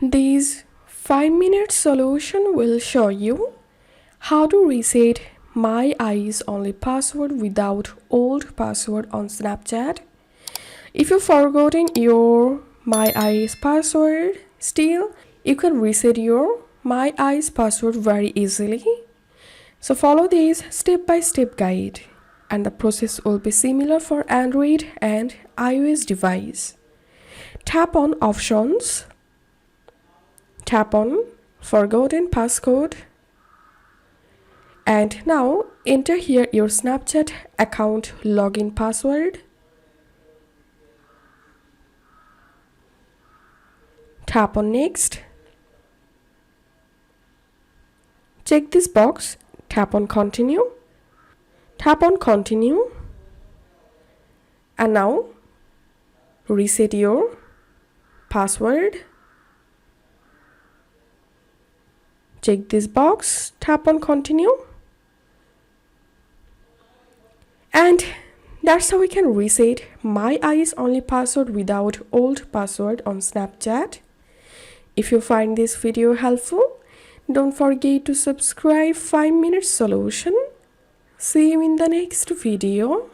This 5-minute solution will show you how to reset My Eyes Only password without old password on Snapchat. If you've forgotten your My Eyes password, still you can reset your My Eyes password very easily. So follow this step-by-step guide, and the process will be similar for Android and iOS device. Tap on Options. Tap on Forgotten Passcode, and now enter here your Snapchat account login password. Tap on Next. Check this box. Tap on Continue. Tap on Continue. And now reset your password. Check this box. Tap on Continue. And that's how we can reset My Eyes Only password without old password on Snapchat. If you find this video helpful, don't forget to subscribe 5-minute solution. See you in the next video.